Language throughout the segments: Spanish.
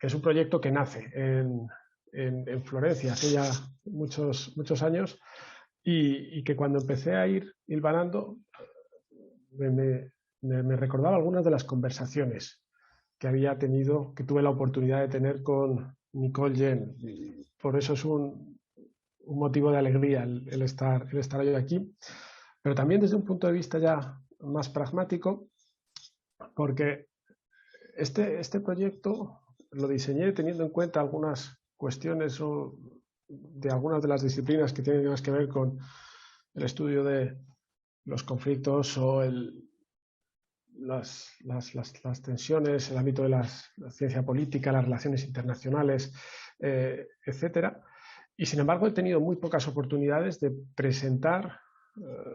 es un proyecto que nace en Florencia hace ya muchos años y que cuando empecé a ir hilvanando me recordaba algunas de las conversaciones que había tenido, que tuve la oportunidad de tener con Nicole Jen. Y por eso es un motivo de alegría el estar hoy aquí, pero también desde un punto de vista ya más pragmático, porque este proyecto lo diseñé teniendo en cuenta algunas cuestiones de algunas de las disciplinas que tienen más que ver con el estudio de los conflictos o las tensiones, el ámbito de la ciencia política, las relaciones internacionales, etcétera. Y sin embargo he tenido muy pocas oportunidades de presentar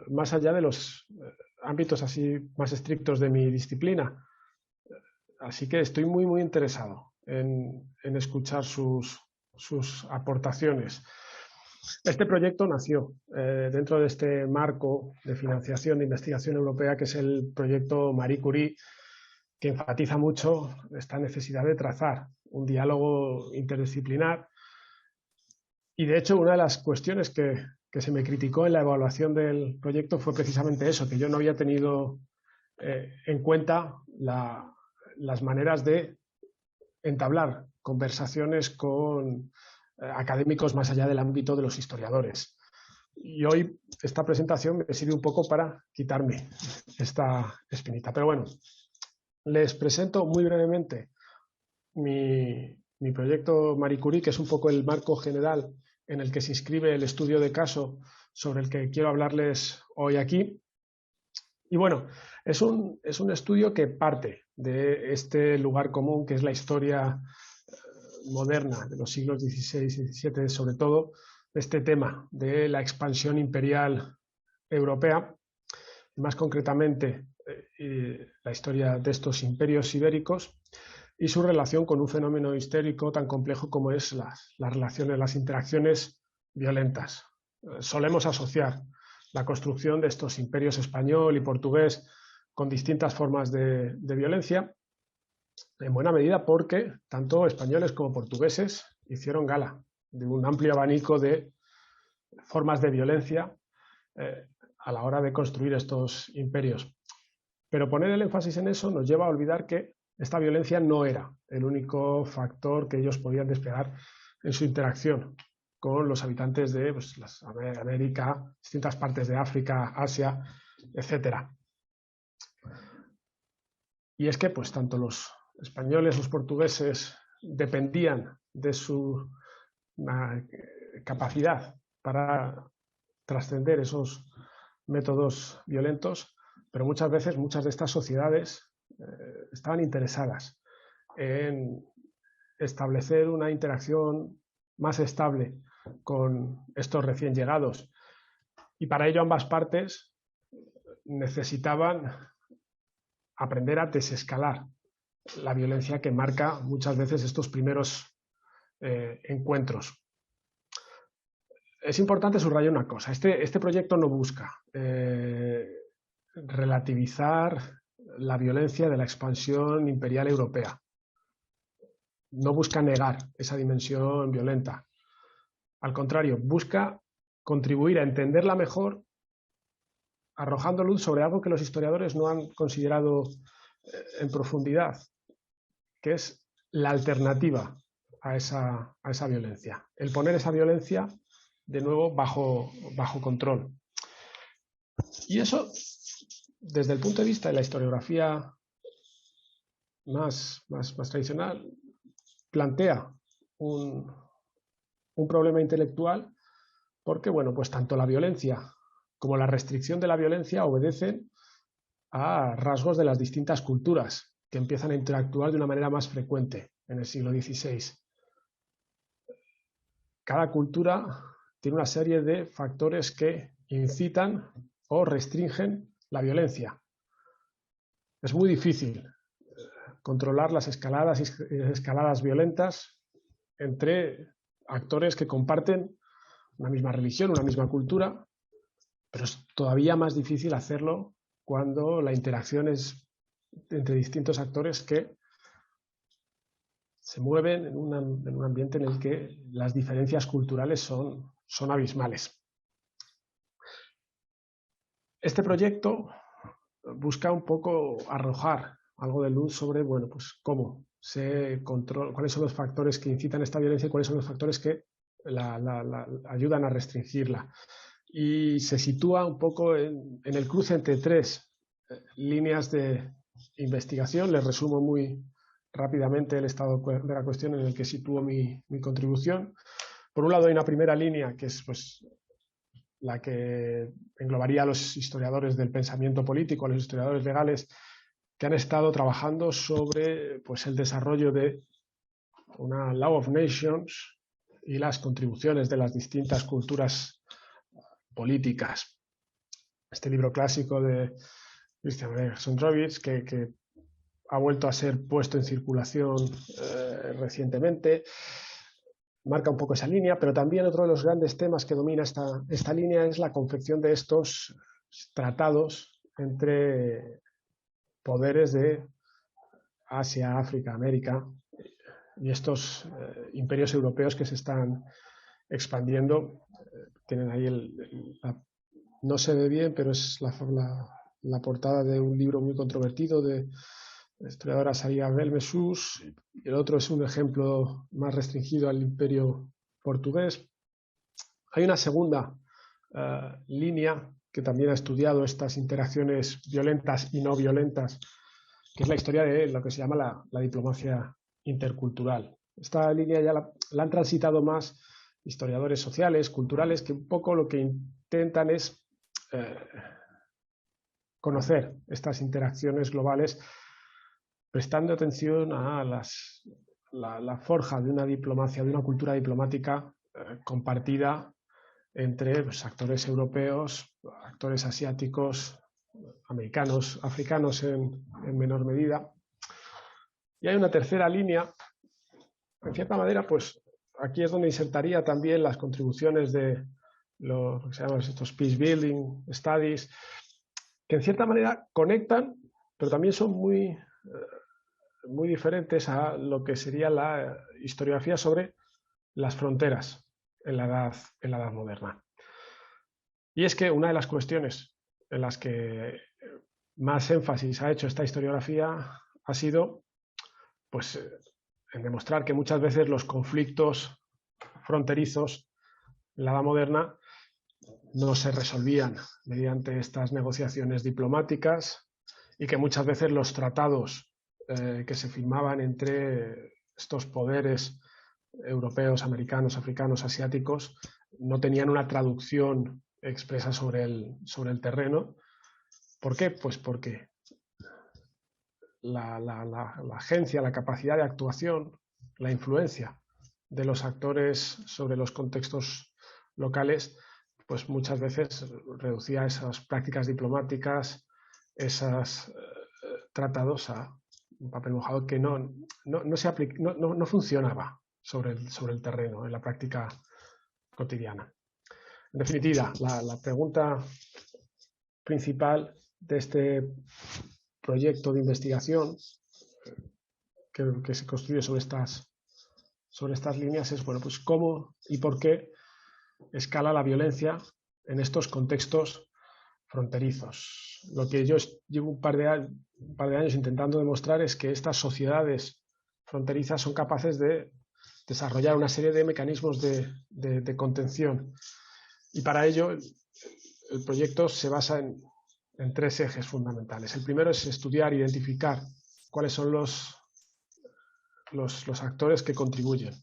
más allá de los ámbitos así más estrictos de mi disciplina. Así que estoy muy interesado en escuchar sus aportaciones. Este proyecto nació dentro de este marco de financiación de investigación europea, que es el proyecto Marie Curie, que enfatiza mucho esta necesidad de trazar un diálogo interdisciplinar. Y de hecho, una de las cuestiones que se me criticó en la evaluación del proyecto fue precisamente eso, que yo no había tenido en cuenta las maneras de entablar conversaciones con académicos más allá del ámbito de los historiadores. Y hoy esta presentación me sirve un poco para quitarme esta espinita. Pero bueno, les presento muy brevemente mi proyecto Marie Curie, que es un poco el marco general en el que se inscribe el estudio de caso sobre el que quiero hablarles hoy aquí. Y bueno, es un estudio que parte de este lugar común que es la historia moderna de los siglos XVI y XVII, sobre todo de este tema de la expansión imperial europea, más concretamente la historia de estos imperios ibéricos y su relación con un fenómeno histórico tan complejo como es las relaciones, las interacciones violentas. Solemos asociar la construcción de estos imperios español y portugués con distintas formas de violencia, en buena medida porque tanto españoles como portugueses hicieron gala de un amplio abanico de formas de violencia a la hora de construir estos imperios. Pero poner el énfasis en eso nos lleva a olvidar que esta violencia no era el único factor que ellos podían desplegar en su interacción con los habitantes de América, distintas partes de África, Asia, etc. Y es que pues tanto los españoles, los portugueses dependían de su capacidad para trascender esos métodos violentos, pero muchas veces muchas de estas sociedades estaban interesadas en establecer una interacción más estable con estos recién llegados. Y para ello ambas partes necesitaban aprender a desescalar la violencia que marca muchas veces estos primeros encuentros. Es importante subrayar una cosa, este proyecto no busca relativizar la violencia de la expansión imperial europea. No busca negar esa dimensión violenta. Al contrario, busca contribuir a entenderla mejor, arrojando luz sobre algo que los historiadores no han considerado en profundidad, que es la alternativa a esa violencia. El poner esa violencia de nuevo bajo control. Y eso, desde el punto de vista de la historiografía más tradicional, plantea un problema intelectual porque, bueno, pues tanto la violencia como la restricción de la violencia obedecen a rasgos de las distintas culturas que empiezan a interactuar de una manera más frecuente en el siglo XVI. Cada cultura tiene una serie de factores que incitan o restringen la violencia. Es muy difícil controlar las escaladas y escaladas violentas entre actores que comparten una misma religión, una misma cultura, pero es todavía más difícil hacerlo cuando la interacción es entre distintos actores que se mueven en un ambiente en el que las diferencias culturales son abismales. Este proyecto busca un poco arrojar algo de luz sobre, bueno, pues cómo se controla, cuáles son los factores que incitan esta violencia y cuáles son los factores que la ayudan a restringirla. Y se sitúa un poco en el cruce entre tres líneas de investigación. Les resumo muy rápidamente el estado de la cuestión en el que sitúo mi contribución. Por un lado hay una primera línea que es pues la que englobaría a los historiadores del pensamiento político, a los historiadores legales que han estado trabajando sobre pues, el desarrollo de una Law of Nations y las contribuciones de las distintas culturas políticas. Este libro clásico de Christian Sonrowitz, que ha vuelto a ser puesto en circulación recientemente, marca un poco esa línea, pero también otro de los grandes temas que domina esta línea es la confección de estos tratados entre poderes de Asia, África, América y estos imperios europeos que se están expandiendo. Tienen ahí no se ve bien, pero es la portada de un libro muy controvertido de la historiadora Saria Belmesús, y el otro es un ejemplo más restringido al imperio portugués. Hay una segunda línea que también ha estudiado estas interacciones violentas y no violentas, que es la historia de lo que se llama la diplomacia intercultural. Esta línea ya la han transitado más historiadores sociales, culturales, que un poco lo que intentan es conocer estas interacciones globales, prestando atención a la forja de una diplomacia, de una cultura diplomática compartida entre pues, actores europeos, actores asiáticos, americanos, africanos en menor medida. Y hay una tercera línea, en cierta manera, pues aquí es donde insertaría también las contribuciones de lo que se llaman estos peace building studies, que en cierta manera conectan, pero también son muy diferentes a lo que sería la historiografía sobre las fronteras en la edad moderna. Y es que una de las cuestiones en las que más énfasis ha hecho esta historiografía ha sido pues, en demostrar que muchas veces los conflictos fronterizos en la edad moderna no se resolvían mediante estas negociaciones diplomáticas y que muchas veces los tratados que se firmaban entre estos poderes europeos, americanos, africanos, asiáticos, no tenían una traducción expresa sobre el terreno. ¿Por qué? Pues porque la agencia, la capacidad de actuación, la influencia de los actores sobre los contextos locales, pues muchas veces reducía esas prácticas diplomáticas, esos tratados a un papel mojado que no funcionaba sobre el terreno, en la práctica cotidiana. En definitiva, la pregunta principal de este proyecto de investigación que se construye sobre estas líneas es, bueno, pues cómo y por qué escala la violencia en estos contextos fronterizos. Lo que yo llevo un par de años intentando demostrar es que estas sociedades fronterizas son capaces de desarrollar una serie de mecanismos de contención. Y para ello el proyecto se basa en tres ejes fundamentales. El primero es estudiar, identificar cuáles son los actores que contribuyen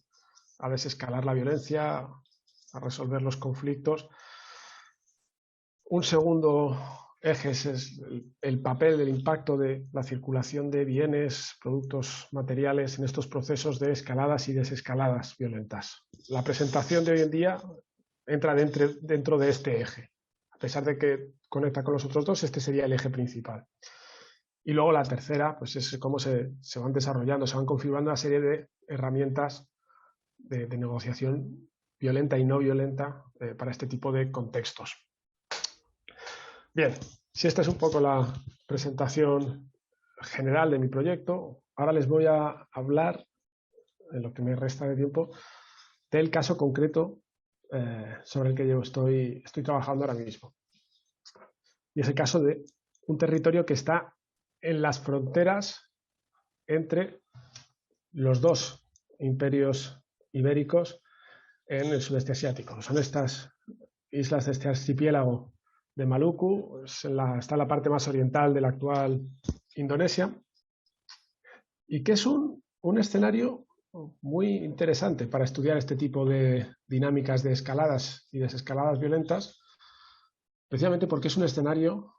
a desescalar la violencia, a resolver los conflictos. Un segundo eje es el papel, el impacto de la circulación de bienes, productos materiales en estos procesos de escaladas y desescaladas violentas. La presentación de hoy en día entra dentro de este eje. A pesar de que conecta con los otros dos, este sería el eje principal. Y luego la tercera, pues es cómo se van desarrollando, se van configurando una serie de herramientas de negociación violenta y no violenta para este tipo de contextos. Bien, si esta es un poco la presentación general de mi proyecto, ahora les voy a hablar en lo que me resta de tiempo, del caso concreto sobre el que yo estoy trabajando ahora mismo. Y es el caso de un territorio que está en las fronteras entre los dos imperios ibéricos en el sudeste asiático. Son estas islas de este archipiélago de Maluku, está en la parte más oriental de la actual Indonesia, y que es un escenario muy interesante para estudiar este tipo de dinámicas de escaladas y desescaladas violentas, precisamente porque es un escenario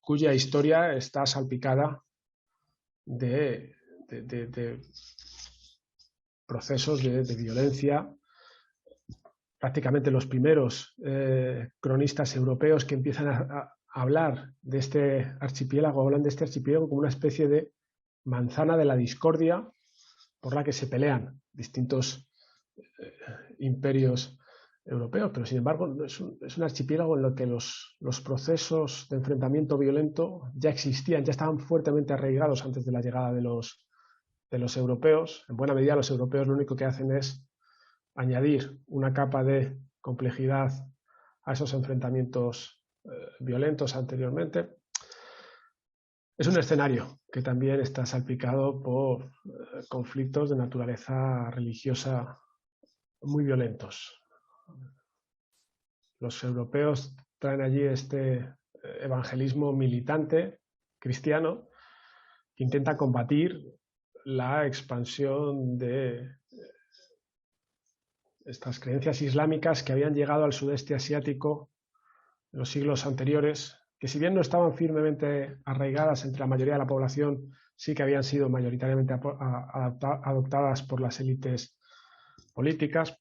cuya historia está salpicada de procesos de violencia. Prácticamente los primeros cronistas europeos que empiezan a hablar de este archipiélago, hablan de este archipiélago como una especie de manzana de la discordia por la que se pelean distintos imperios europeos, pero sin embargo es un archipiélago en el que los procesos de enfrentamiento violento ya existían, ya estaban fuertemente arraigados antes de la llegada de los europeos. En buena medida los europeos lo único que hacen es añadir una capa de complejidad a esos enfrentamientos violentos anteriormente. Es un escenario que también está salpicado por conflictos de naturaleza religiosa muy violentos. Los europeos traen allí este evangelismo militante cristiano que intenta combatir la expansión de estas creencias islámicas que habían llegado al sudeste asiático en los siglos anteriores, que si bien no estaban firmemente arraigadas entre la mayoría de la población, sí que habían sido mayoritariamente adoptadas por las élites políticas,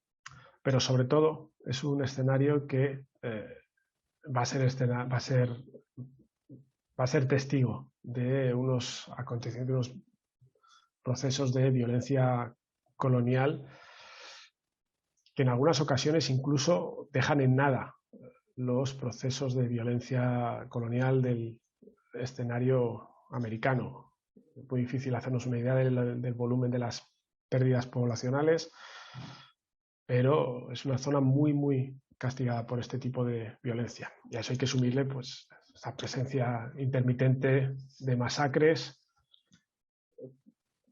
pero sobre todo es un escenario que va a ser testigo de unos acontecimientos, de unos procesos de violencia colonial que en algunas ocasiones incluso dejan en nada los procesos de violencia colonial del escenario americano. Es muy difícil hacernos una idea del volumen de las pérdidas poblacionales, pero es una zona muy, muy castigada por este tipo de violencia. Y a eso hay que sumirle pues, esta presencia intermitente de masacres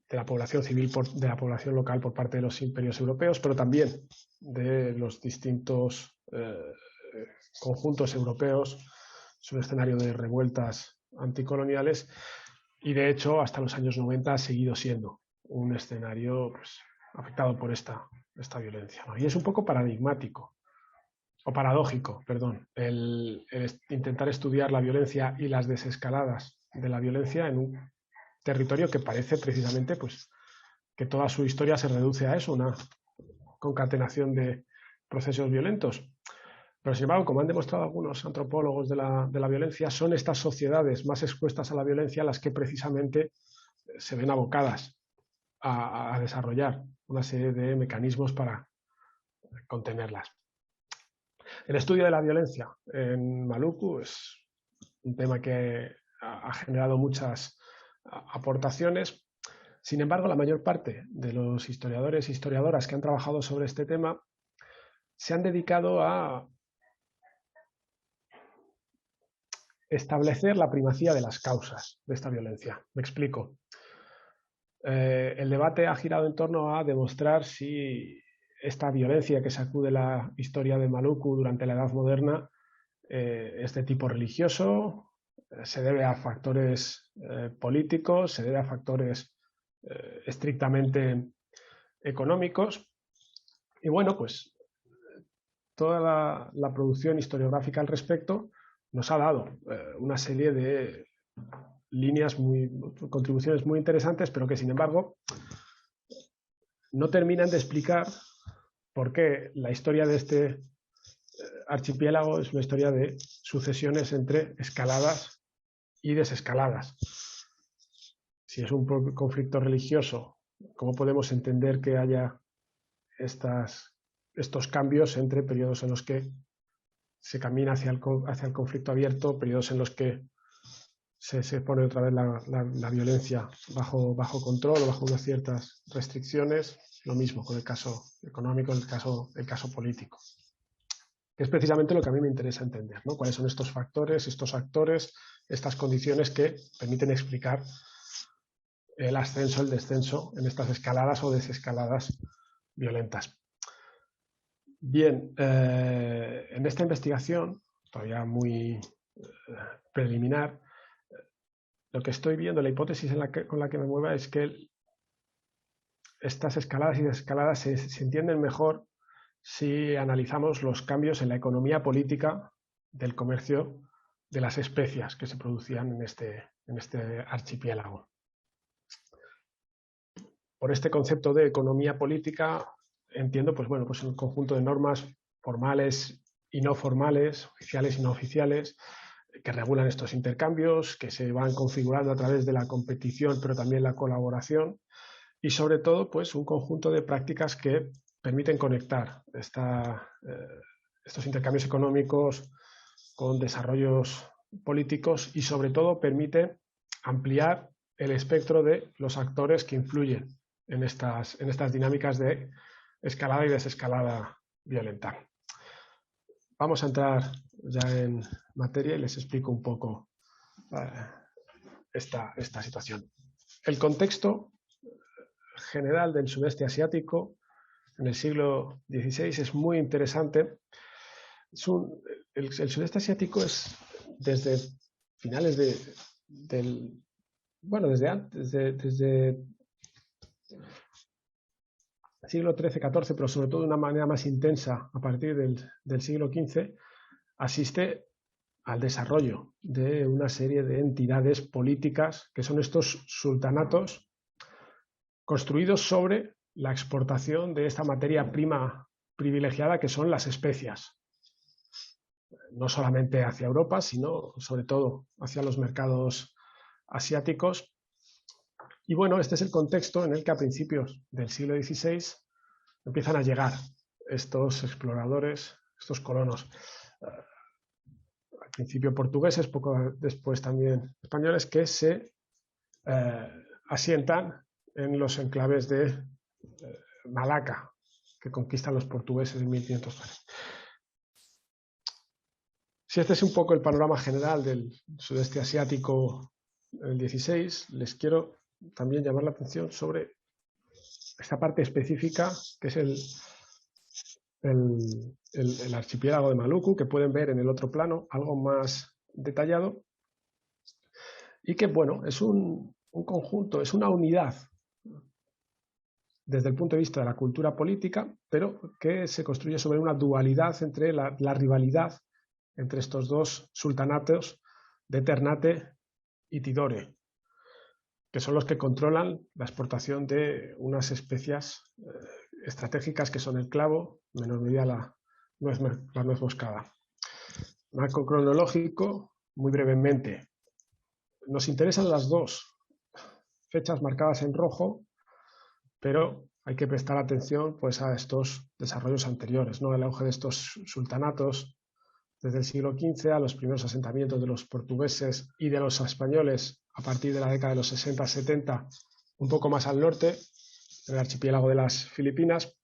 de la población civil, de la población local por parte de los imperios europeos, pero también de los distintos conjuntos europeos. Es un escenario de revueltas anticoloniales y de hecho hasta los años 90 ha seguido siendo un escenario pues, afectado por esta violencia, ¿no? Y es un poco paradigmático o paradójico, perdón, el intentar estudiar la violencia y las desescaladas de la violencia en un territorio que parece precisamente pues, que toda su historia se reduce a eso, una concatenación de procesos violentos. Pero sin embargo, como han demostrado algunos antropólogos de la violencia, son estas sociedades más expuestas a la violencia las que precisamente se ven abocadas a desarrollar una serie de mecanismos para contenerlas. El estudio de la violencia en Maluku es un tema que ha generado muchas aportaciones. Sin embargo, la mayor parte de los historiadores e historiadoras que han trabajado sobre este tema se han dedicado a establecer la primacía de las causas de esta violencia. Me explico. El debate ha girado en torno a demostrar si esta violencia que sacude la historia de Maluku durante la Edad Moderna es de tipo religioso, se debe a factores políticos, se debe a factores estrictamente económicos. Y bueno, pues toda la producción historiográfica al respecto nos ha dado una serie de líneas, contribuciones muy interesantes, pero que sin embargo no terminan de explicar por qué la historia de este archipiélago es una historia de sucesiones entre escaladas y desescaladas. Si es un conflicto religioso, ¿cómo podemos entender que haya estos cambios entre periodos en los que se camina hacia el conflicto abierto, periodos en los que se pone otra vez la violencia bajo control o bajo unas ciertas restricciones. Lo mismo con el caso económico, el caso político. Que es precisamente lo que a mí me interesa entender, ¿no? Cuáles son estos factores, estos actores, estas condiciones que permiten explicar el ascenso, el descenso en estas escaladas o desescaladas violentas. Bien, en esta investigación, todavía muy preliminar, lo que estoy viendo, la hipótesis con la que me mueva es que estas escaladas y desescaladas se entienden mejor si analizamos los cambios en la economía política del comercio de las especias que se producían en este archipiélago. Por este concepto de economía política entiendo pues un conjunto de normas formales y no formales, oficiales y no oficiales, que regulan estos intercambios, que se van configurando a través de la competición, pero también la colaboración, y sobre todo pues un conjunto de prácticas que permiten conectar estos intercambios económicos con desarrollos políticos y sobre todo permite ampliar el espectro de los actores que influyen en estas dinámicas de escalada y desescalada violenta. Vamos a entrar ya en materia y les explico un poco esta situación. El contexto general del sudeste asiático en el siglo XVI es muy interesante. El sudeste asiático es desde finales desde el siglo XIII-XIV, pero sobre todo de una manera más intensa a partir del siglo XV, asiste al desarrollo de una serie de entidades políticas que son estos sultanatos construidos sobre la exportación de esta materia prima privilegiada que son las especias, no solamente hacia Europa, sino sobre todo hacia los mercados asiáticos. Y bueno, este es el contexto en el que a principios del siglo XVI empiezan a llegar estos exploradores, estos colonos, al principio portugueses, poco después también españoles, que se asientan en los enclaves de Malaca, que conquistan los portugueses en 1540. Si este es un poco el panorama general del sudeste asiático del 16, les quiero también llamar la atención sobre esta parte específica que es el archipiélago de Maluku, que pueden ver en el otro plano, algo más detallado, y que bueno, es un conjunto, es una unidad desde el punto de vista de la cultura política, pero que se construye sobre una dualidad entre la rivalidad entre estos dos sultanatos de Ternate y Tidore, que son los que controlan la exportación de unas especias estratégicas que son el clavo, en menor medida la nuez moscada. Marco cronológico, muy brevemente. Nos interesan las dos fechas marcadas en rojo, pero hay que prestar atención pues, a estos desarrollos anteriores, ¿no? El auge de estos sultanatos desde el siglo XV a los primeros asentamientos de los portugueses y de los españoles a partir de la década de los 60-70, un poco más al norte, en el archipiélago de las Filipinas.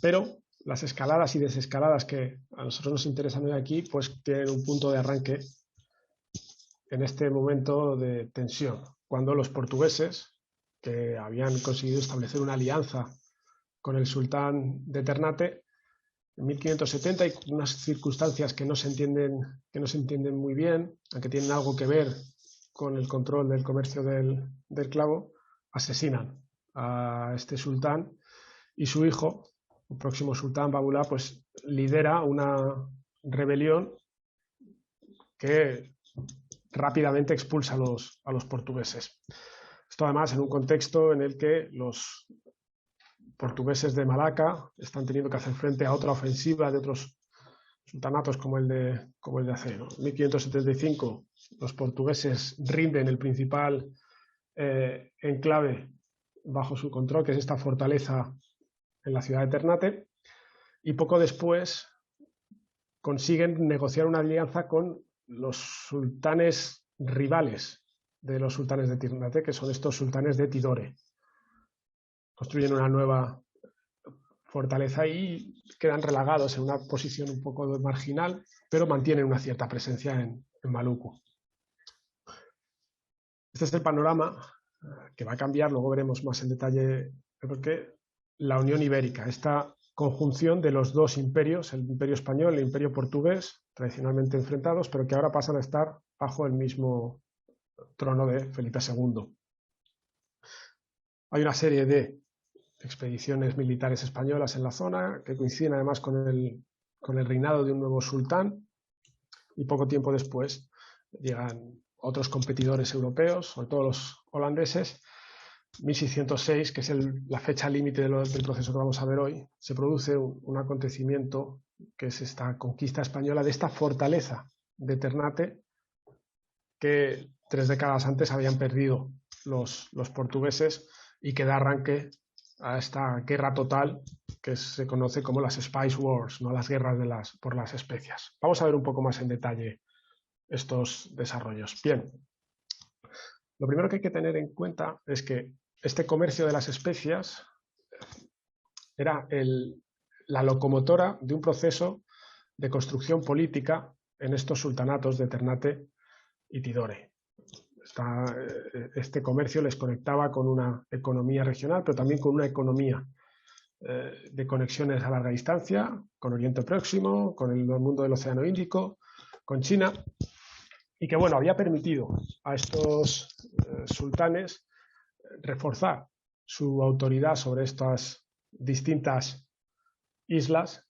Pero las escaladas y desescaladas que a nosotros nos interesan hoy aquí, pues tienen un punto de arranque en este momento de tensión, cuando los portugueses, que habían conseguido establecer una alianza con el sultán de Ternate en 1570 y con unas circunstancias que no se entienden muy bien, aunque tienen algo que ver con el control del comercio del clavo, asesinan a este sultán y su hijo, el próximo sultán Babulá, pues lidera una rebelión que rápidamente expulsa a los portugueses. Esto además en un contexto en el que los portugueses de Malaca están teniendo que hacer frente a otra ofensiva de otros sultanatos como el de Aceh, ¿no? En 1575 los portugueses rinden el principal enclave bajo su control, que es esta fortaleza en la ciudad de Ternate, y poco después consiguen negociar una alianza con los sultanes rivales de los sultanes de Ternate, que son estos sultanes de Tidore. Construyen una nueva fortaleza y quedan relagados en una posición un poco marginal, pero mantienen una cierta presencia en Maluku. Este es el panorama que va a cambiar, luego veremos más en detalle porque la Unión Ibérica, esta conjunción de los dos imperios, el imperio español y el imperio portugués, tradicionalmente enfrentados, pero que ahora pasan a estar bajo el mismo trono de Felipe II. Hay una serie de expediciones militares españolas en la zona que coinciden además con el reinado de un nuevo sultán, y poco tiempo después llegan otros competidores europeos, sobre todo los holandeses. 1606, que es la fecha límite del proceso que vamos a ver hoy, se produce un acontecimiento que es esta conquista española de esta fortaleza de Ternate que 3 décadas antes habían perdido los portugueses y que da arranque a esta guerra total que se conoce como las Spice Wars, ¿no? Las guerras por las especias. Vamos a ver un poco más en detalle estos desarrollos. Bien, lo primero que hay que tener en cuenta es que este comercio de las especias era la locomotora de un proceso de construcción política en estos sultanatos de Ternate y Tidore. Este comercio les conectaba con una economía regional, pero también con una economía de conexiones a larga distancia, con Oriente Próximo, con el mundo del Océano Índico, con China, y que bueno, había permitido a estos sultanes reforzar su autoridad sobre estas distintas islas,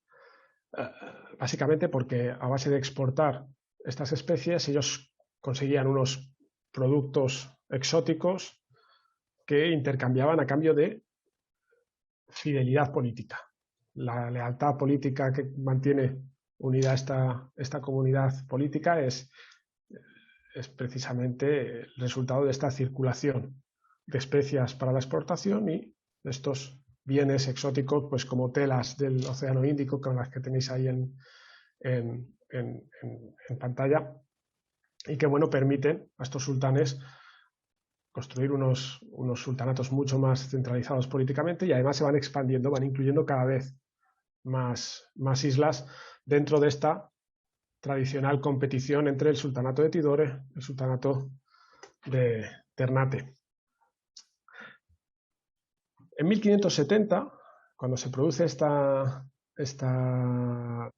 básicamente porque a base de exportar estas especies ellos conseguían unos productos exóticos que intercambiaban a cambio de fidelidad política. La lealtad política que mantiene unida esta comunidad política es precisamente el resultado de esta circulación de especias para la exportación y estos bienes exóticos, pues como telas del Océano Índico, con las que tenéis ahí en pantalla, y que bueno, permiten a estos sultanes construir unos sultanatos mucho más centralizados políticamente, y además se van expandiendo, van incluyendo cada vez más islas dentro de esta tradicional competición entre el sultanato de Tidore y el sultanato de Ternate. En 1570, cuando se produce esta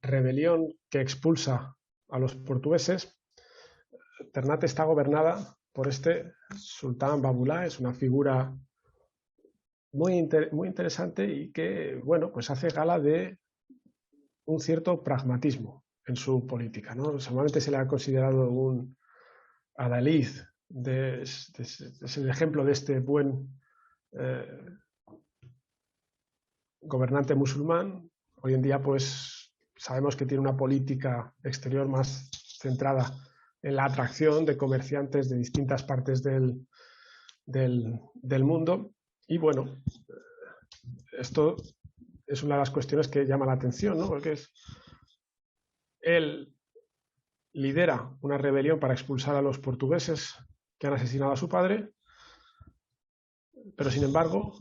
rebelión que expulsa a los portugueses, Ternate está gobernada por este sultán Babulá. Es una figura muy interesante y que, bueno, pues hace gala de un cierto pragmatismo en su política, ¿no? Normalmente se le ha considerado un adalid, es el ejemplo de este buen gobernante musulmán. Hoy en día, pues, sabemos que tiene una política exterior más centrada en la atracción de comerciantes de distintas partes del mundo. Y bueno, esto es una de las cuestiones que llama la atención, ¿no? Porque él lidera una rebelión para expulsar a los portugueses que han asesinado a su padre, pero sin embargo,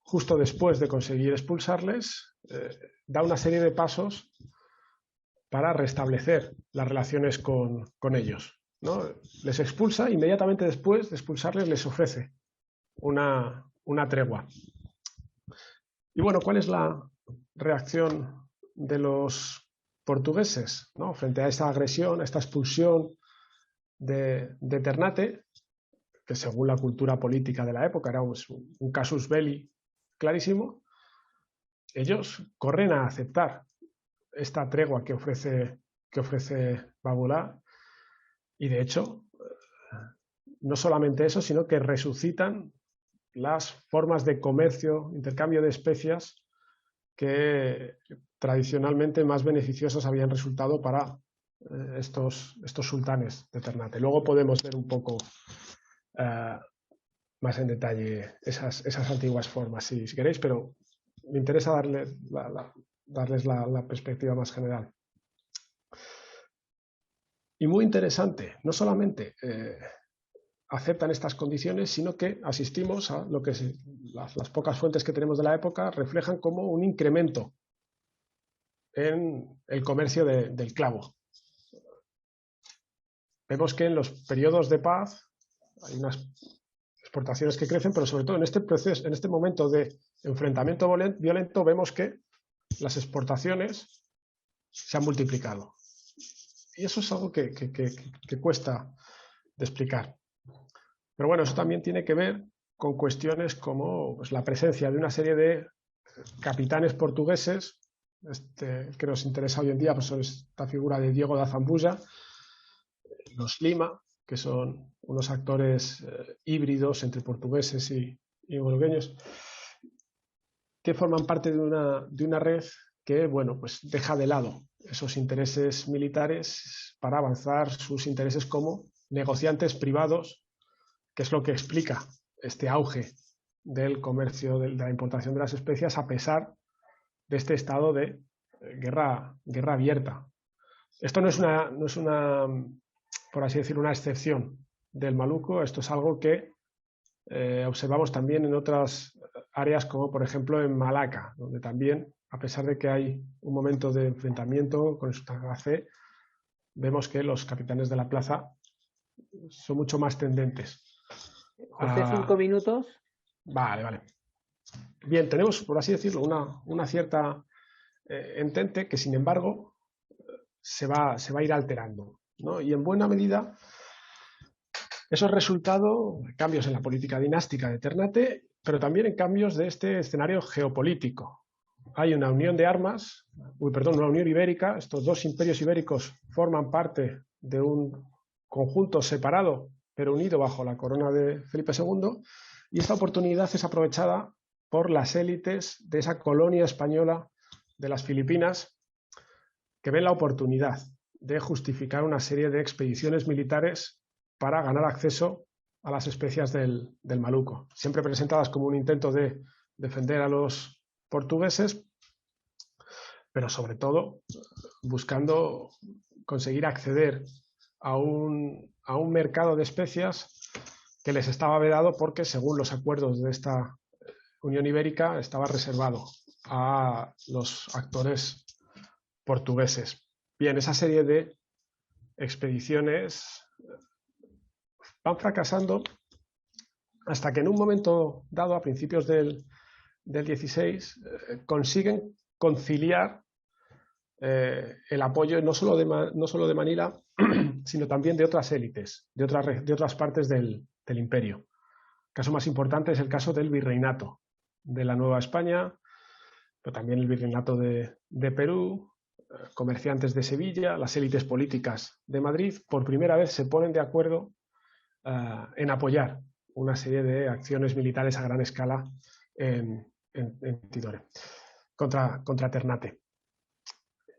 justo después de conseguir expulsarles, da una serie de pasos para restablecer las relaciones con ellos, ¿no? Les expulsa, inmediatamente después de expulsarles les ofrece una tregua. Y bueno, ¿cuál es la reacción de los portugueses, ¿no? Frente a esta agresión, a esta expulsión de Ternate, que según la cultura política de la época era un casus belli clarísimo? Ellos corren a aceptar esta tregua que ofrece Babulá, y de hecho no solamente eso, sino que resucitan las formas de comercio, intercambio de especias que tradicionalmente más beneficiosas habían resultado para estos sultanes de Ternate. Luego podemos ver un poco más en detalle esas antiguas formas, si queréis, pero me interesa darles la perspectiva más general. Y muy interesante, no solamente aceptan estas condiciones, sino que asistimos a lo que las pocas fuentes que tenemos de la época reflejan como un incremento en el comercio del clavo. Vemos que en los periodos de paz hay unas exportaciones que crecen, pero sobre todo en este proceso, en este momento de enfrentamiento violento, vemos que las exportaciones se han multiplicado. Y eso es algo que cuesta de explicar. Pero bueno, eso también tiene que ver con cuestiones como pues, la presencia de una serie de capitanes portugueses, que nos interesa hoy en día, pues, esta figura de Diego da Zambuja, los Lima, que son unos actores híbridos entre portugueses y bolivianos, que forman parte de una red que, bueno, pues deja de lado esos intereses militares para avanzar sus intereses como negociantes privados, que es lo que explica este auge del comercio, de la importación de las especias, a pesar de este estado de guerra abierta. Esto no es una, por así decirlo, una excepción del Maluco. Esto es algo que observamos también en otras áreas, como por ejemplo en Malaca, donde también, a pesar de que hay un momento de enfrentamiento con Sutagacé, vemos que los capitanes de la plaza son mucho más tendentes. José, 5 minutos. Vale. Bien, tenemos, por así decirlo, una cierta entente que, sin embargo, se va a ir alterando, ¿no? Y en buena medida eso es resultado de cambios en la política dinástica de Ternate, pero también en cambios de este escenario geopolítico. Hay una unión de armas, una unión ibérica. Estos dos imperios ibéricos forman parte de un conjunto separado, pero unido bajo la corona de Felipe II, y esta oportunidad es aprovechada por las élites de esa colonia española de las Filipinas, que ven la oportunidad de justificar una serie de expediciones militares para ganar acceso a las especias del Maluco, siempre presentadas como un intento de defender a los portugueses, pero sobre todo buscando conseguir acceder a un mercado de especias que les estaba vedado porque, según los acuerdos de esta Unión Ibérica, estaba reservado a los actores portugueses. Bien, esa serie de expediciones van fracasando hasta que en un momento dado, a principios del 16, consiguen conciliar el apoyo no solo de Manila, sino también de otras élites, de otras partes del imperio. El caso más importante es el caso del virreinato de la Nueva España, pero también el virreinato de Perú, comerciantes de Sevilla, las élites políticas de Madrid. Por primera vez se ponen de acuerdo en apoyar una serie de acciones militares a gran escala en Tidore, contra Ternate.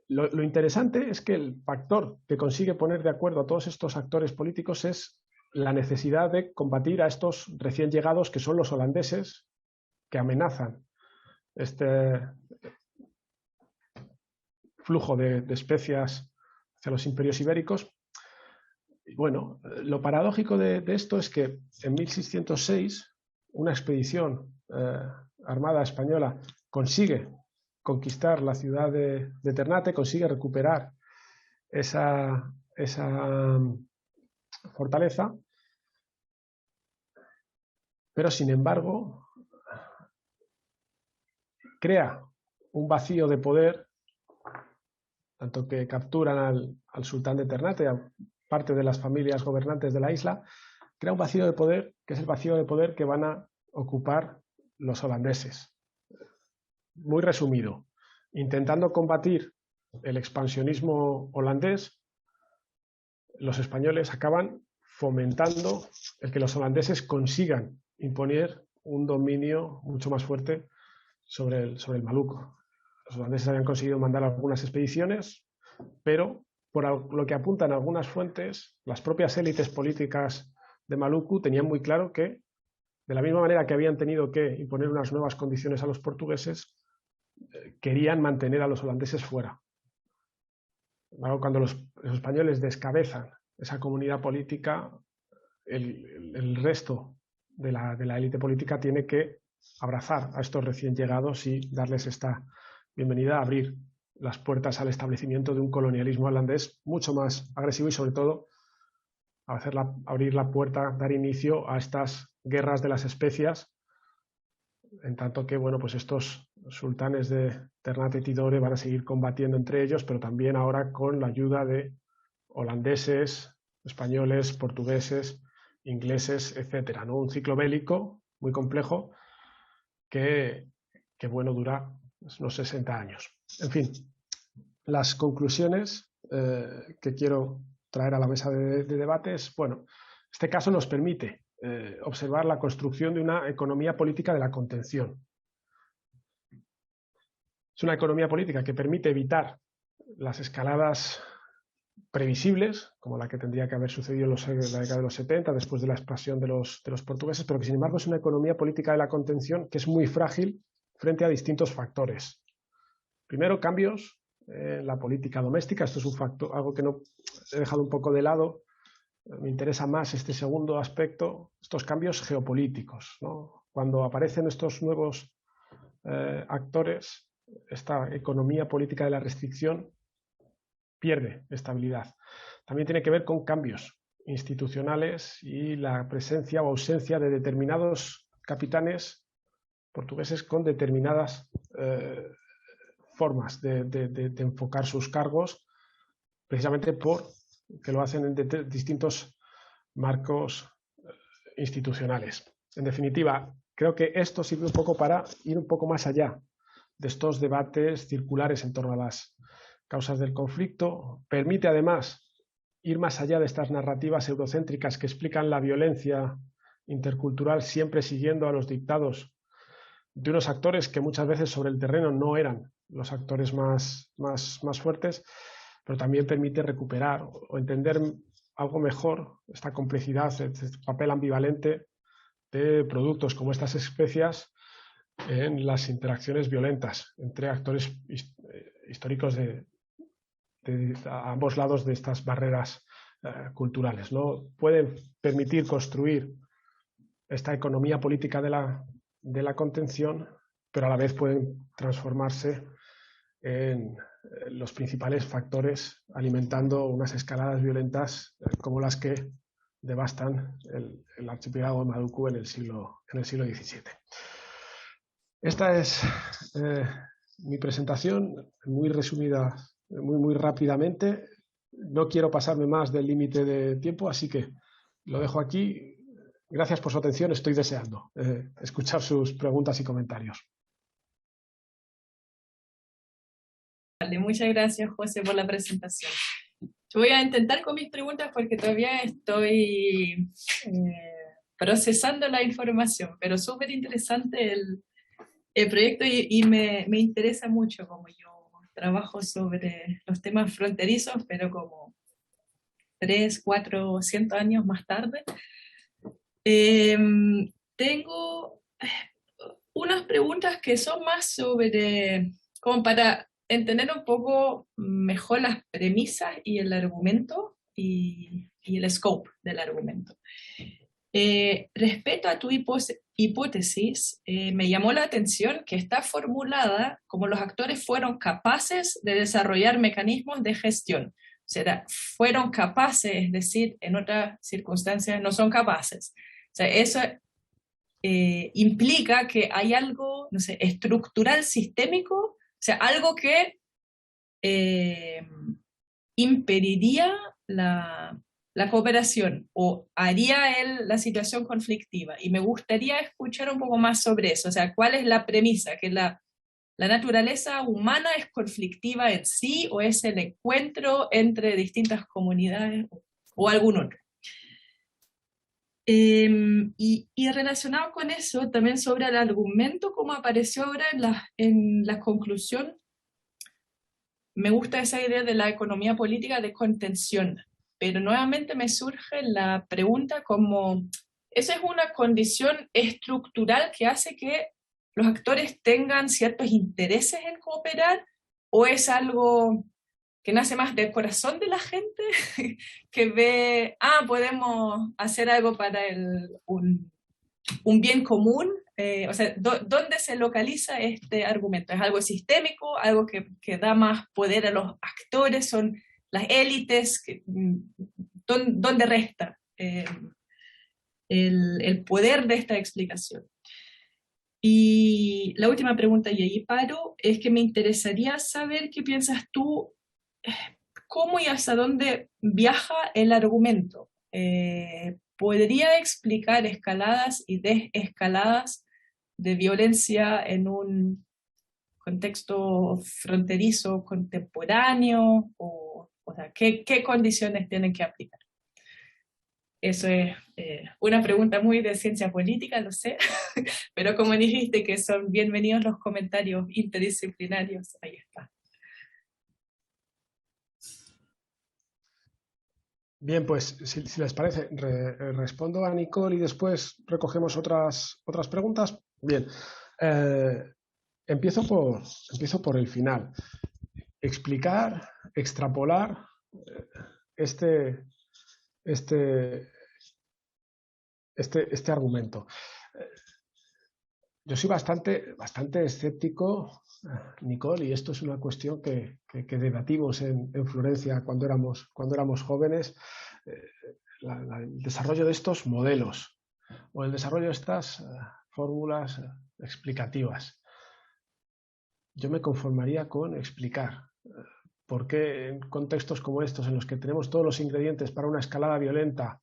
Lo interesante es que el factor que consigue poner de acuerdo a todos estos actores políticos es la necesidad de combatir a estos recién llegados, que son los holandeses, que amenazan este flujo de especias hacia los imperios ibéricos. Y bueno, lo paradójico de esto es que en 1606 una expedición armada española consigue conquistar la ciudad de Ternate, consigue recuperar esa fortaleza, pero sin embargo crea un vacío de poder, tanto que capturan al sultán de Ternate, a parte de las familias gobernantes de la isla, crea un vacío de poder, que es el vacío de poder que van a ocupar los holandeses. Muy resumido, intentando combatir el expansionismo holandés, los españoles acaban fomentando el que los holandeses consigan imponer un dominio mucho más fuerte sobre el Maluco. Los holandeses habían conseguido mandar algunas expediciones, pero por lo que apuntan algunas fuentes, las propias élites políticas de Maluku tenían muy claro que, de la misma manera que habían tenido que imponer unas nuevas condiciones a los portugueses, querían mantener a los holandeses fuera. cuando los españoles descabezan esa comunidad política, el resto de la élite política tiene que abrazar a estos recién llegados y darles esta bienvenida, abrir las puertas al establecimiento de un colonialismo holandés mucho más agresivo y, sobre todo, abrir la puerta, dar inicio a estas guerras de las especias, en tanto que, bueno, pues estos sultanes de Ternate y Tidore van a seguir combatiendo entre ellos, pero también ahora con la ayuda de holandeses, españoles, portugueses, ingleses, etcétera, ¿no? Un ciclo bélico muy complejo que bueno, dura unos 60 años. En fin, las conclusiones que quiero traer a la mesa de debate es, bueno, este caso nos permite observar la construcción de una economía política de la contención. Es una economía política que permite evitar las escaladas previsibles, como la que tendría que haber sucedido en la década de los 70, después de la expansión de los portugueses, pero que sin embargo es una economía política de la contención que es muy frágil frente a distintos factores. Primero, cambios en la política doméstica. Esto es un factor, algo que no he dejado un poco de lado. Me interesa más este segundo aspecto, estos cambios geopolíticos, ¿no? Cuando aparecen estos nuevos actores, esta economía política de la restricción pierde estabilidad. También tiene que ver con cambios institucionales y la presencia o ausencia de determinados capitanes portugueses con determinadas formas de enfocar sus cargos, precisamente porque lo hacen en distintos marcos institucionales. En definitiva, creo que esto sirve un poco para ir un poco más allá de estos debates circulares en torno a las causas del conflicto. Permite además ir más allá de estas narrativas eurocéntricas que explican la violencia intercultural siempre siguiendo a los dictados de unos actores que muchas veces sobre el terreno no eran los actores más fuertes, pero también permite recuperar o entender algo mejor esta complejidad, este papel ambivalente de productos como estas especias en las interacciones violentas entre actores históricos de a ambos lados de estas barreras culturales, ¿no? Pueden permitir construir esta economía política de la contención, pero a la vez pueden transformarse en los principales factores alimentando unas escaladas violentas como las que devastan el archipiélago de Maluku en el siglo XVII. Esta es mi presentación, muy resumida, muy rápidamente. No quiero pasarme más del límite de tiempo, así que lo dejo aquí. Gracias por su atención. Estoy deseando escuchar sus preguntas y comentarios. Vale, muchas gracias, José, por la presentación. Yo voy a intentar con mis preguntas porque todavía estoy procesando la información, pero súper interesante el proyecto y me interesa mucho, como yo trabajo sobre los temas fronterizos, pero como 300, 400 años más tarde. Tengo unas preguntas que son más sobre, como para entender un poco mejor las premisas y el argumento y el scope del argumento. Respecto a tu hipótesis, me llamó la atención que está formulada como los actores fueron capaces de desarrollar mecanismos de gestión. O sea, fueron capaces, es decir, en otras circunstancias no son capaces. O sea, eso implica que hay algo, no sé, estructural, sistémico, o sea, algo que impediría la cooperación o haría la situación conflictiva. Y me gustaría escuchar un poco más sobre eso. O sea, ¿cuál es la premisa? ¿Que la naturaleza humana es conflictiva en sí o es el encuentro entre distintas comunidades o algún otro? Y relacionado con eso, también sobre el argumento, como apareció ahora en la conclusión, me gusta esa idea de la economía política de contención, pero nuevamente me surge la pregunta como, ¿eso es una condición estructural que hace que los actores tengan ciertos intereses en cooperar o es algo que nace más del corazón de la gente, que ve, podemos hacer algo para un bien común. O sea, ¿dónde se localiza este argumento? ¿Es algo sistémico, algo que da más poder a los actores? ¿Son las élites? ¿Dónde resta el poder de esta explicación? Y la última pregunta, y ahí paro, es que me interesaría saber qué piensas tú, cómo y hasta dónde viaja el argumento. ¿Podría explicar escaladas y desescaladas de violencia en un contexto fronterizo contemporáneo? O sea, ¿qué condiciones tienen que aplicar? Eso es una pregunta muy de ciencia política, lo sé, pero como dijiste que son bienvenidos los comentarios interdisciplinarios, ahí está. Bien, pues si les parece, respondo a Nicole y después recogemos otras preguntas. Bien, empiezo por el final. Explicar, extrapolar este argumento. Yo soy bastante escéptico, Nicole, y esto es una cuestión que debatimos en Florencia cuando éramos jóvenes, el desarrollo de estos modelos o el desarrollo de estas fórmulas explicativas. Yo me conformaría con explicar por qué en contextos como estos, en los que tenemos todos los ingredientes para una escalada violenta,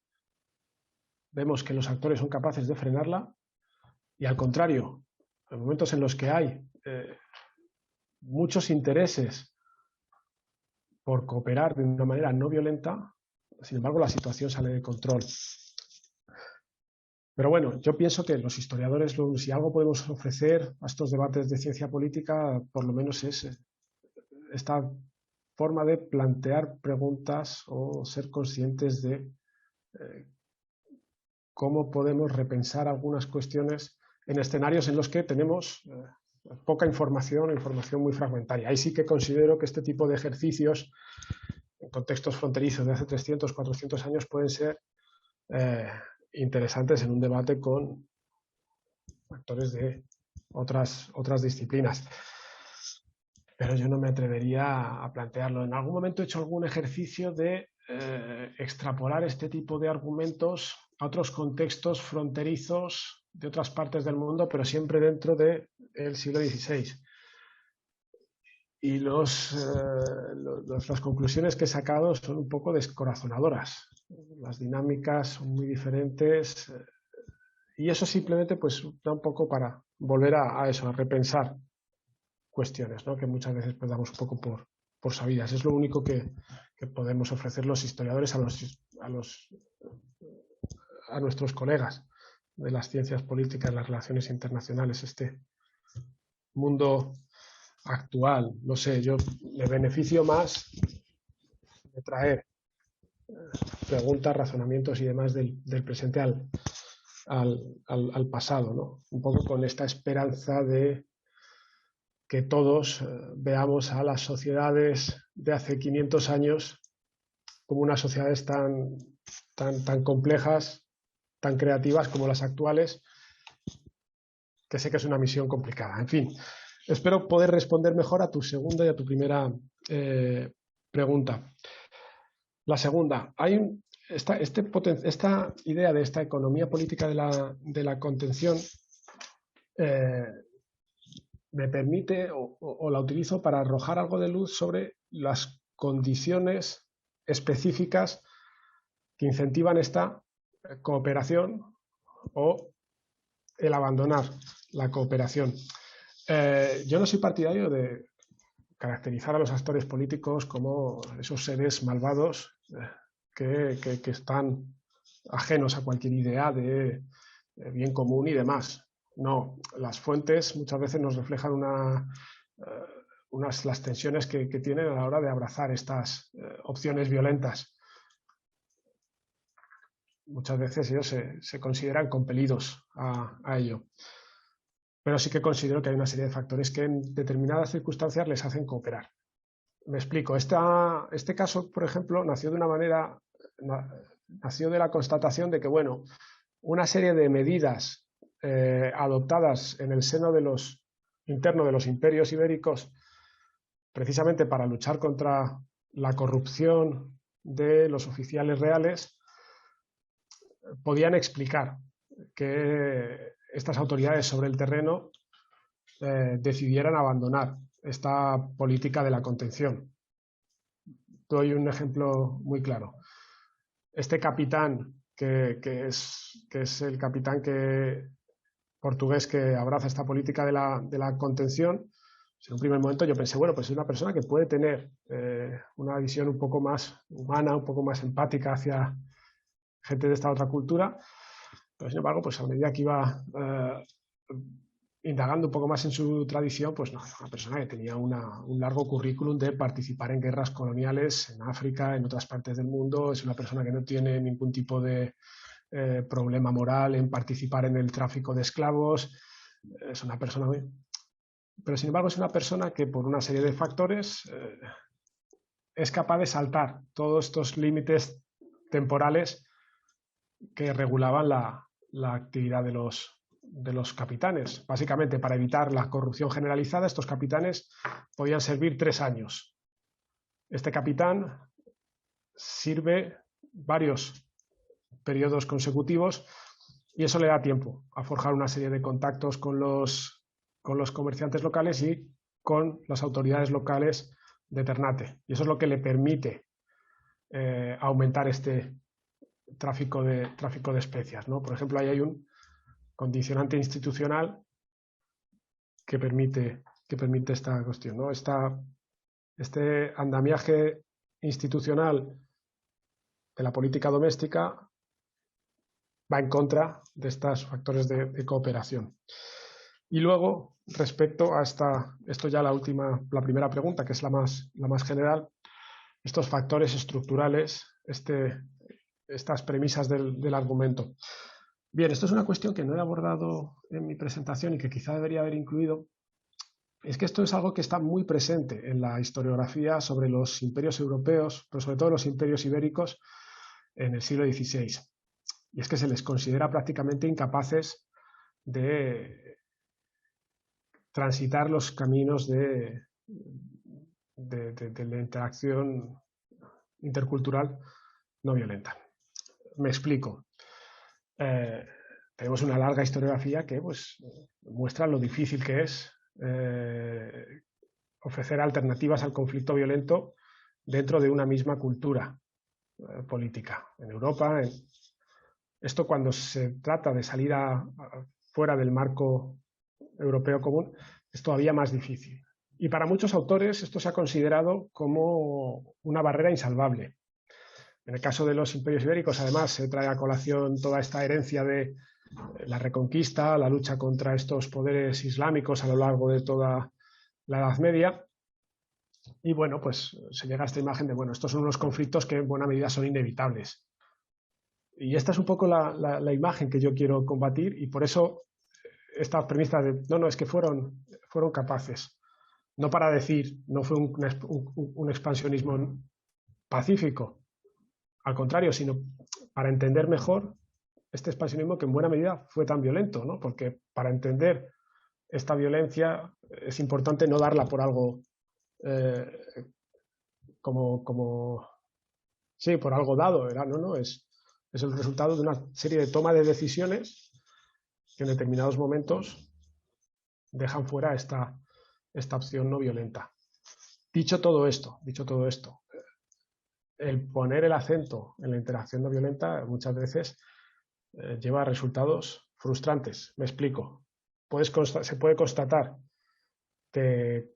vemos que los actores son capaces de frenarla, y al contrario, en momentos en los que hay muchos intereses por cooperar de una manera no violenta, sin embargo la situación sale de control. Pero bueno, yo pienso que los historiadores, si algo podemos ofrecer a estos debates de ciencia política, por lo menos es esta forma de plantear preguntas o ser conscientes de cómo podemos repensar algunas cuestiones en escenarios en los que tenemos poca información muy fragmentaria. Ahí sí que considero que este tipo de ejercicios en contextos fronterizos de hace 300, 400 años pueden ser interesantes en un debate con actores de otras disciplinas. Pero yo no me atrevería a plantearlo. En algún momento he hecho algún ejercicio de extrapolar este tipo de argumentos a otros contextos fronterizos de otras partes del mundo, pero siempre dentro del siglo XVI. Y las conclusiones que he sacado son un poco descorazonadoras. Las dinámicas son muy diferentes y eso simplemente pues da un poco para volver a eso, a repensar cuestiones, ¿no? Que muchas veces pues damos un poco por sabidas. Es lo único que podemos ofrecer los historiadores a nuestros colegas de las ciencias políticas, las relaciones internacionales, este mundo actual. No sé, yo me beneficio más de traer preguntas, razonamientos y demás del presente al pasado, ¿no? Un poco con esta esperanza de que todos veamos a las sociedades de hace 500 años como unas sociedades tan complejas, tan creativas como las actuales, que sé que es una misión complicada. En fin, espero poder responder mejor a tu segunda y a tu primera pregunta. La segunda, hay esta idea de esta economía política de la contención me permite o la utilizo para arrojar algo de luz sobre las condiciones específicas que incentivan esta cooperación o el abandonar la cooperación. Yo no soy partidario de caracterizar a los actores políticos como esos seres malvados que están ajenos a cualquier idea de bien común y demás. No, las fuentes muchas veces nos reflejan las tensiones que tienen a la hora de abrazar estas opciones violentas. Muchas veces ellos se consideran compelidos a ello. Pero sí que considero que hay una serie de factores que en determinadas circunstancias les hacen cooperar. Me explico. Este caso, por ejemplo, nació de la constatación de que, bueno, una serie de medidas adoptadas en el seno interno de los imperios ibéricos, precisamente para luchar contra la corrupción de los oficiales reales, podían explicar que estas autoridades sobre el terreno decidieran abandonar esta política de la contención. Doy un ejemplo muy claro. Este capitán, que es el capitán portugués que abraza esta política de la contención, en un primer momento yo pensé, bueno, pues es una persona que puede tener una visión un poco más humana, un poco más empática hacia gente de esta otra cultura, pero sin embargo, pues a medida que iba indagando un poco más en su tradición, pues no, era una persona que tenía un largo currículum de participar en guerras coloniales en África, en otras partes del mundo. Es una persona que no tiene ningún tipo de problema moral en participar en el tráfico de esclavos. Es una persona muy... Pero sin embargo es una persona que por una serie de factores es capaz de saltar todos estos límites temporales que regulaban la actividad de los capitanes. Básicamente, para evitar la corrupción generalizada, estos capitanes podían servir 3 años. Este capitán sirve varios periodos consecutivos y eso le da tiempo a forjar una serie de contactos con los comerciantes locales y con las autoridades locales de Ternate. Y eso es lo que le permite aumentar este tráfico de especias, ¿no? Por ejemplo, ahí hay un condicionante institucional que permite esta cuestión, ¿no? Este andamiaje institucional de la política doméstica va en contra de estos factores de cooperación. Y luego, respecto a esto ya la primera pregunta, que es la más general, estos factores estructurales, estas premisas del argumento. Bien, esto es una cuestión que no he abordado en mi presentación y que quizá debería haber incluido. Es que esto es algo que está muy presente en la historiografía sobre los imperios europeos, pero sobre todo los imperios ibéricos en el siglo XVI. Y es que se les considera prácticamente incapaces de transitar los caminos de la interacción intercultural no violenta. Me explico. Tenemos una larga historiografía que pues, muestra lo difícil que es ofrecer alternativas al conflicto violento dentro de una misma cultura política. En Europa, esto cuando se trata de salir fuera del marco europeo común, es todavía más difícil. Y para muchos autores esto se ha considerado como una barrera insalvable. En el caso de los imperios ibéricos, además, se trae a colación toda esta herencia de la reconquista, la lucha contra estos poderes islámicos a lo largo de toda la Edad Media. Y bueno, pues se llega a esta imagen de, bueno, estos son unos conflictos que en buena medida son inevitables. Y esta es un poco la imagen que yo quiero combatir y por eso esta premisa de, no, es que fueron capaces. No para decir, no fue un expansionismo pacífico, al contrario, sino para entender mejor este expansionismo que en buena medida fue tan violento, ¿no? Porque para entender esta violencia es importante no darla por algo sí, por algo dado, ¿verdad? No, es el resultado de una serie de toma de decisiones que en determinados momentos dejan fuera esta opción no violenta. Dicho todo esto, el poner el acento en la interacción no violenta muchas veces lleva a resultados frustrantes. Me explico. Se puede constatar que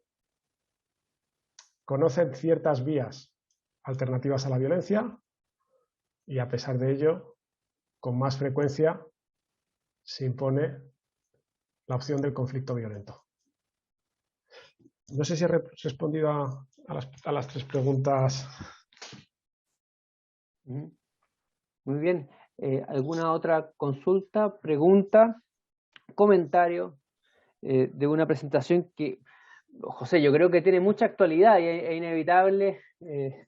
conocen ciertas vías alternativas a la violencia y a pesar de ello, con más frecuencia se impone la opción del conflicto violento. No sé si he respondido a las 3 preguntas. Muy bien. ¿Alguna otra consulta, pregunta, comentario de una presentación que José, yo creo que tiene mucha actualidad y es inevitable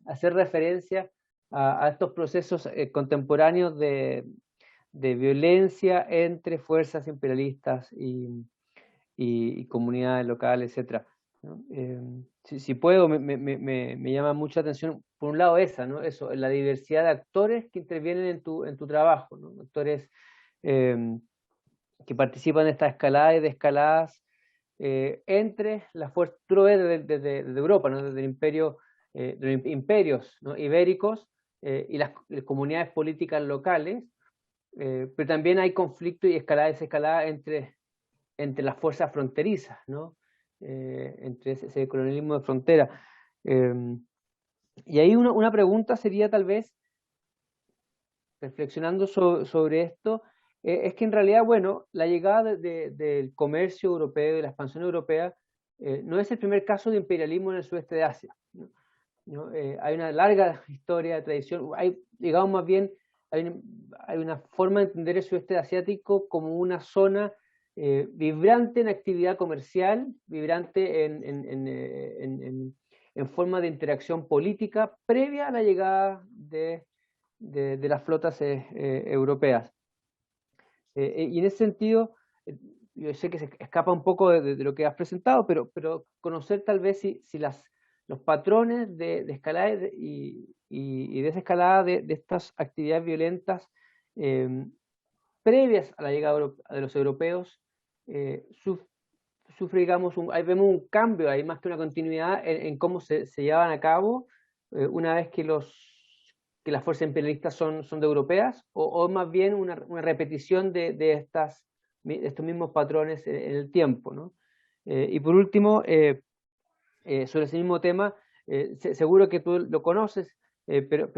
hacer referencia a estos procesos contemporáneos de violencia entre fuerzas imperialistas y comunidades locales, etcétera, ¿no? Si puedo, me llama mucha atención, por un lado esa, ¿no? Eso, la diversidad de actores que intervienen en tu trabajo, ¿no? Actores que participan en estas escaladas y desescaladas entre las fuerzas, tú lo ves desde Europa, ¿no? Desde el imperio, de los imperios, ¿no? ibéricos y las comunidades políticas locales, pero también hay conflicto y escalada y desescalada entre las fuerzas fronterizas, ¿no? Entre ese colonialismo de frontera. Y ahí una pregunta sería tal vez, reflexionando sobre esto, es que en realidad, bueno, la llegada del comercio europeo y la expansión europea no es el primer caso de imperialismo en el sudeste de Asia, ¿no? Hay una larga historia de tradición, digamos más bien, hay una forma de entender el sudeste asiático como una zona vibrante en actividad comercial, vibrante en forma de interacción política previa a la llegada de las flotas europeas. Y en ese sentido, yo sé que se escapa un poco de lo que has presentado, pero conocer tal vez si los patrones de escalada y desescalada de estas actividades violentas previas a la llegada de los europeos sufre, digamos, ahí vemos un cambio, hay más que una continuidad en cómo se llevan a cabo una vez que las fuerzas imperialistas son de europeas, o más bien una repetición de estos mismos patrones en el tiempo, ¿no? Y por último, sobre ese mismo tema, seguro que tú lo conoces, pero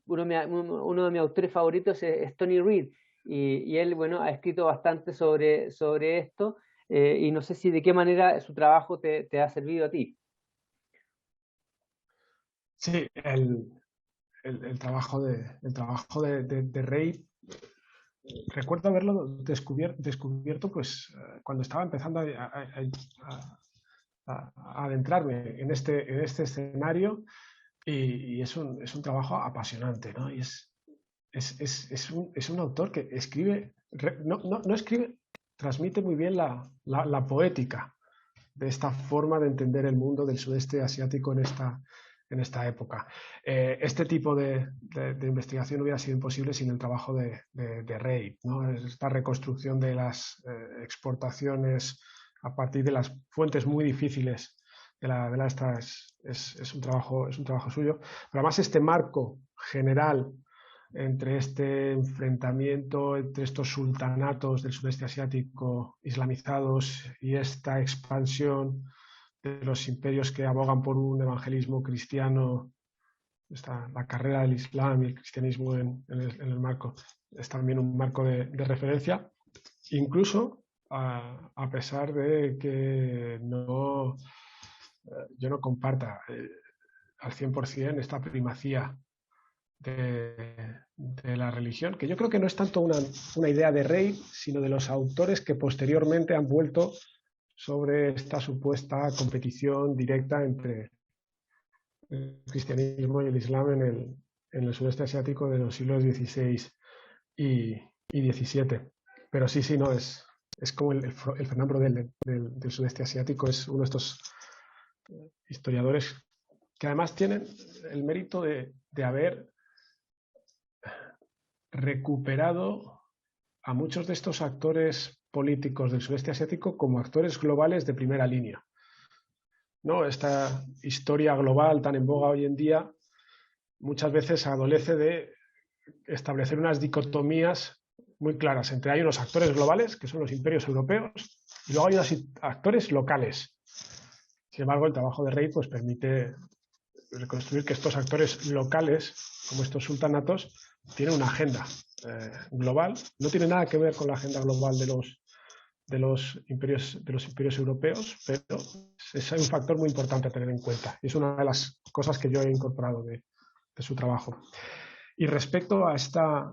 uno de mis autores favoritos es Tony Reed, y él, bueno, ha escrito bastante sobre esto, y no sé si de qué manera su trabajo te ha servido a ti. Sí, el trabajo de Rey, recuerdo haberlo descubierto pues, cuando estaba empezando a adentrarme en este escenario, y es un trabajo apasionante, ¿no? Y es un autor que escribe, no escribe, transmite muy bien la poética de esta forma de entender el mundo del sudeste asiático en esta época. Este tipo de investigación hubiera sido imposible sin el trabajo de Rey, ¿no? Esta reconstrucción de las exportaciones a partir de las fuentes muy difíciles de la esta es un trabajo suyo. Pero además este marco general entre este enfrentamiento entre estos sultanatos del sudeste asiático islamizados y esta expansión de los imperios que abogan por un evangelismo cristiano, la carrera del Islam y el cristianismo en el marco, es también un marco de referencia, incluso a pesar de que yo no comparta al 100% esta primacía de la religión, que yo creo que no es tanto una idea de Rey, sino de los autores que posteriormente han vuelto sobre esta supuesta competición directa entre el cristianismo y el islam en el sudeste asiático de los siglos XVI y XVII. Pero sí, no, es como el Fernand Braudel del sudeste asiático, es uno de estos historiadores que además tienen el mérito de haber recuperado a muchos de estos actores políticos del sudeste asiático como actores globales de primera línea, ¿no? Esta historia global tan en boga hoy en día muchas veces adolece de establecer unas dicotomías muy claras entre hay unos actores globales, que son los imperios europeos, y luego hay unos actores locales. Sin embargo, el trabajo de Rey pues, permite reconstruir que estos actores locales, como estos sultanatos, tienen una agenda global. No tiene nada que ver con la agenda global de los imperios europeos, pero es un factor muy importante a tener en cuenta. Y es una de las cosas que yo he incorporado de su trabajo. Y respecto a esta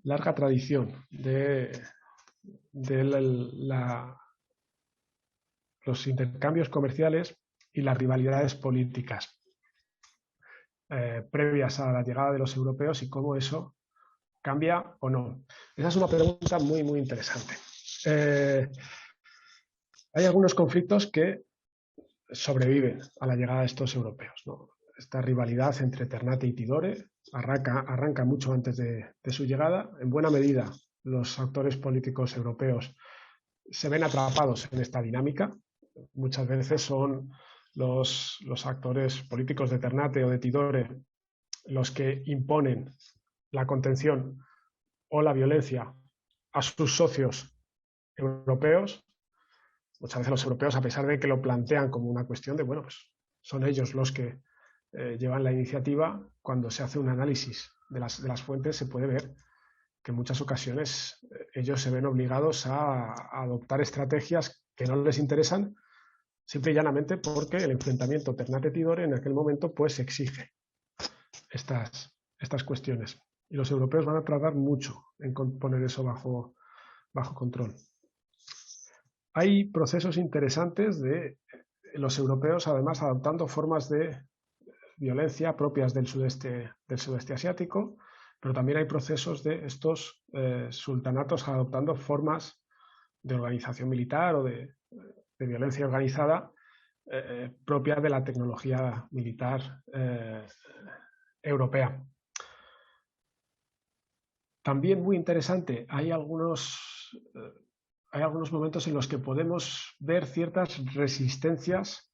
larga tradición de la los intercambios comerciales y las rivalidades políticas previas a la llegada de los europeos y cómo eso cambia o no. Esa es una pregunta muy, muy interesante. Hay algunos conflictos que sobreviven a la llegada de estos europeos, ¿no? Esta rivalidad entre Ternate y Tidore arranca mucho antes de su llegada. En buena medida, los actores políticos europeos se ven atrapados en esta dinámica. Muchas veces son los actores políticos de Ternate o de Tidore los que imponen la contención o la violencia a sus socios europeos. Muchas veces los europeos, a pesar de que lo plantean como una cuestión de, bueno, pues son ellos los que llevan la iniciativa, cuando se hace un análisis de las fuentes se puede ver que en muchas ocasiones ellos se ven obligados a adoptar estrategias que no les interesan, simple y llanamente porque el enfrentamiento Ternate-Tidore en aquel momento pues exige estas cuestiones. Y los europeos van a tardar mucho en poner eso bajo control. Hay procesos interesantes de los europeos, además, adoptando formas de violencia propias del sudeste asiático, pero también hay procesos de estos sultanatos adoptando formas de organización militar o de violencia organizada propia de la tecnología militar europea. También muy interesante, hay algunos momentos en los que podemos ver ciertas resistencias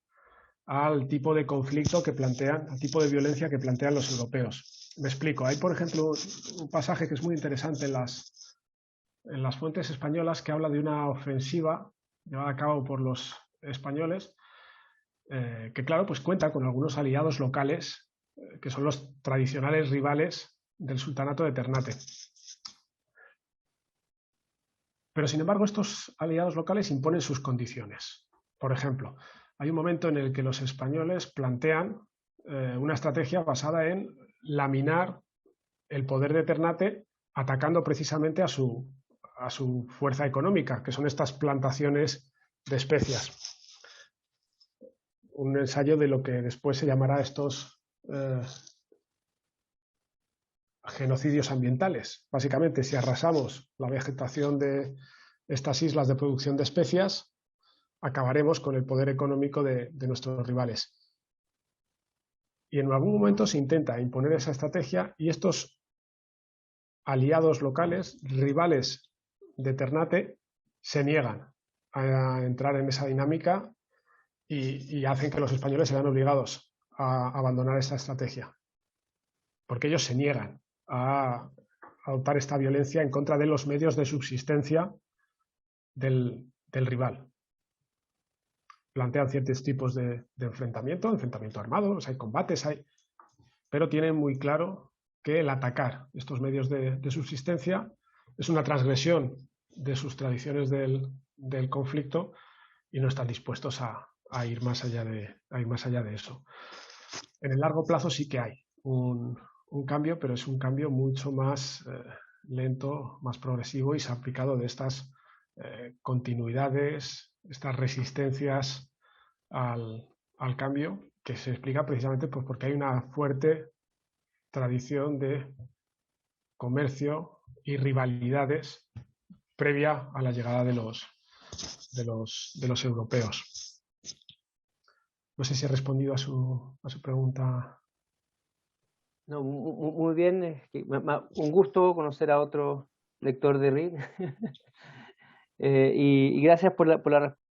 al tipo de conflicto que plantean, al tipo de violencia que plantean los europeos. Me explico. Hay, por ejemplo, un pasaje que es muy interesante en las fuentes españolas que habla de una ofensiva llevada a cabo por los españoles que, claro, pues cuenta con algunos aliados locales que son los tradicionales rivales del sultanato de Ternate. Pero, sin embargo, estos aliados locales imponen sus condiciones. Por ejemplo, hay un momento en el que los españoles plantean una estrategia basada en laminar el poder de Ternate atacando precisamente a su fuerza económica, que son estas plantaciones de especias. Un ensayo de lo que después se llamará estos genocidios ambientales. Básicamente, si arrasamos la vegetación de estas islas de producción de especias, acabaremos con el poder económico de nuestros rivales. Y en algún momento se intenta imponer esa estrategia y estos aliados locales, rivales de Ternate, se niegan a entrar en esa dinámica y hacen que los españoles se vean obligados a abandonar esta estrategia. Porque ellos se niegan a adoptar esta violencia en contra de los medios de subsistencia del rival. Plantean ciertos tipos de enfrentamiento armado, hay combates, pero tienen muy claro que el atacar estos medios de subsistencia es una transgresión de sus tradiciones del conflicto y no están dispuestos a ir más allá de eso. En el largo plazo sí que hay un cambio, pero es un cambio mucho más lento, más progresivo y se ha aplicado de estas continuidades, estas resistencias al cambio, que se explica precisamente pues, porque hay una fuerte tradición de comercio y rivalidades previa a la llegada de los europeos. No sé si he respondido a su pregunta. No, muy bien. Un gusto conocer a otro lector de Reed. Y gracias por la respuesta.